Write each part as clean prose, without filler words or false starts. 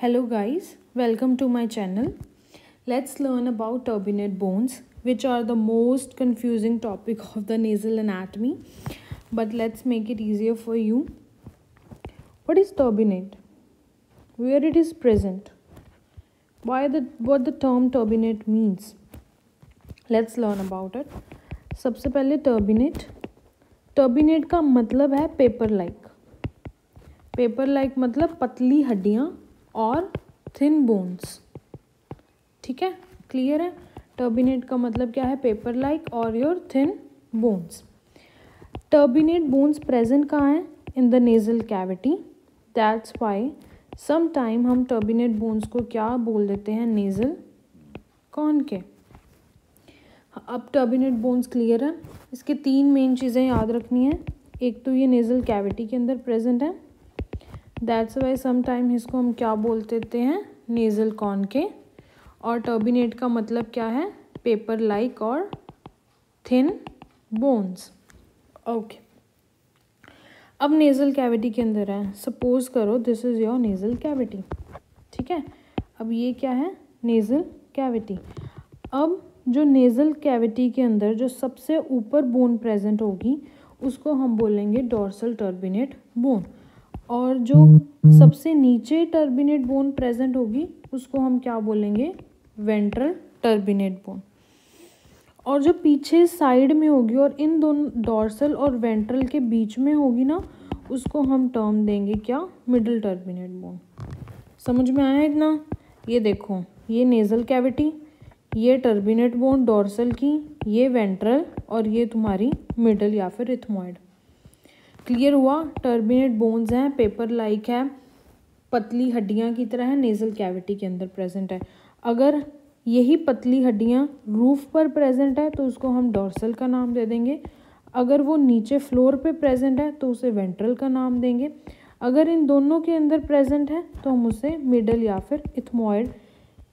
Hello guys, welcome to my channel. Let's learn about turbinate bones, which are the most confusing topic of the nasal anatomy. But let's make it easier for you. What is turbinate? Where it is present? What the term turbinate means? Let's learn about it. सबसे पहले turbinate का मतलब है paper like मतलब पतली हड्डियाँ और thin bones. ठीक है, क्लियर है. टर्बिनेट का मतलब क्या है? पेपर लाइक और your thin bones. Turbinate bones present कहाँ हैं? In the nasal cavity. That's why some time हम टर्बिनेट बोन्स को क्या बोल देते हैं? नेजल कॉन के. अब टर्बिनेट बोन्स क्लियर है. इसके तीन मेन चीज़ें याद रखनी है. एक तो ये नेजल कैविटी के अंदर प्रेजेंट है. दैट्स वाई सम टाइम इसको हम क्या बोल देते हैं? नेजल कॉन के. और टर्बिनेट का मतलब क्या है? पेपर लाइक और थिन बोन्स. ओके, अब नेजल कैविटी के अंदर है. सपोज करो this is your nasal cavity. ठीक है, अब ये क्या है? Nasal cavity. अब जो नेजल कैविटी के अंदर जो सबसे ऊपर बोन प्रेजेंट होगी उसको हम बोलेंगे डॉर्सल टर्बिनेट बोन. और जो सबसे नीचे टर्बिनेट बोन प्रेजेंट होगी उसको हम क्या बोलेंगे? Ventral turbinate bone. और जो पीछे साइड में होगी और इन दोनों डॉर्सल और वेंट्रल के बीच में होगी ना, उसको हम टर्म देंगे क्या? Middle turbinate bone. समझ में आया इतना? ये देखो, ये नेजल कैविटी, ये टर्बिनेट बोन डॉर्सल की, ये वेंट्रल और ये तुम्हारी मिडल या फिर इथमॉइड. क्लियर हुआ? टर्बिनेट बोन्स हैं, पेपर लाइक है, पतली हड्डियां की तरह है, नेजल कैविटी के अंदर प्रेजेंट है. अगर यही पतली हड्डियां रूफ पर प्रेजेंट है तो उसको हम डॉर्सल का नाम दे देंगे. अगर वो नीचे फ्लोर पे प्रेजेंट है तो उसे वेंट्रल का नाम देंगे. अगर इन दोनों के अंदर प्रेजेंट है तो हम उसे मिडल या फिर इथमॉइड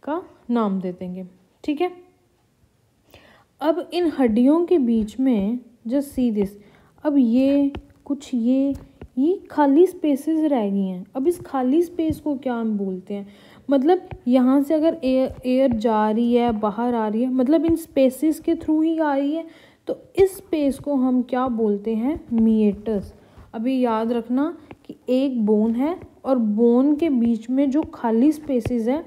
का नाम दे देंगे. ठीक है, अब इन हड्डियों के बीच में जस्ट सी दिस. अब ये कुछ ये खाली स्पेसेस रह गई हैं. अब इस खाली स्पेस को क्या हम बोलते हैं? मतलब यहाँ से अगर एयर जा रही है, बाहर आ रही है, मतलब इन स्पेसेस के थ्रू ही आ रही है, तो इस स्पेस को हम क्या बोलते हैं? मीएटस. अभी याद रखना कि एक बोन है और बोन के बीच में जो खाली स्पेसेस है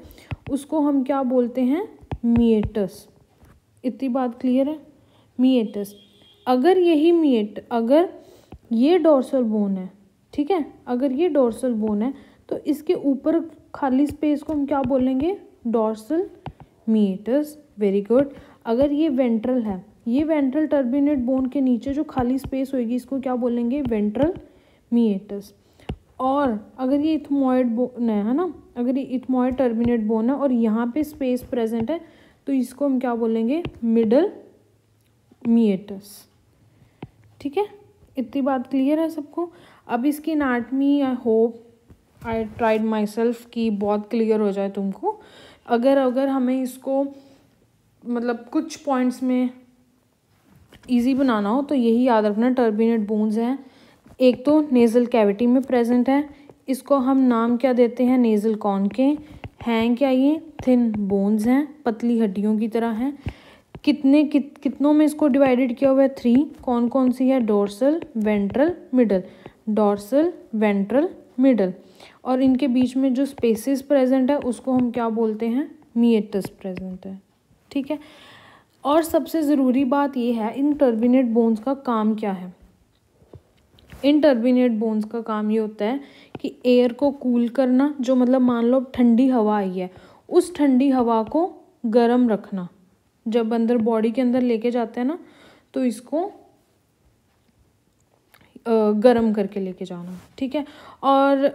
उसको हम क्या बोलते हैं? मीएटस. इतनी बात क्लियर है? मीएटस. अगर अगर ये डॉर्सल बोन है, ठीक है, अगर ये डॉर्सल बोन है तो इसके ऊपर खाली स्पेस को हम क्या बोलेंगे? Dorsal meatus. Very good. अगर ये वेंट्रल है, ये वेंट्रल टर्बिनेट बोन के नीचे जो खाली स्पेस होगी इसको क्या बोलेंगे? वेंट्रल मीएटस. और अगर ये इथमॉइड बोन है ना, अगर ये इथमॉइड टर्बिनेट बोन है और यहाँ पे स्पेस प्रेजेंट है तो इसको हम क्या बोलेंगे? मिडल मीएटस. ठीक है, इतनी बात क्लियर है सबको? अब इसकी anatomy I hope I tried my self कि बहुत क्लियर हो जाए तुमको. अगर हमें इसको मतलब कुछ पॉइंट्स में इजी बनाना हो तो यही याद रखना. टर्बिनेट बोन्स हैं, एक तो नेजल कैविटी में प्रेजेंट है, इसको हम नाम क्या देते हैं? नेजल कॉन के. हैं क्या ये? थिन बोन्स हैं, पतली हड्डियों की तरह हैं. कितनों में इसको डिवाइडेड किया हुआ है? 3. कौन कौन सी है? Dorsal, ventral, middle. Dorsal, ventral, middle. और इनके बीच में जो स्पेसेस प्रेजेंट है उसको हम क्या बोलते हैं? मीएटस प्रेजेंट है. ठीक है, और सबसे ज़रूरी बात ये है, इन टर्बिनेट बोन्स का काम क्या है? इन टर्बिनेट बोन्स का काम ये होता है कि एयर को कूल करना. जो मतलब मान लो ठंडी हवा आई है, उस ठंडी हवा को गर्म रखना. जब अंदर बॉडी के अंदर लेके जाते हैं ना तो इसको गर्म करके लेके जाना. ठीक है, और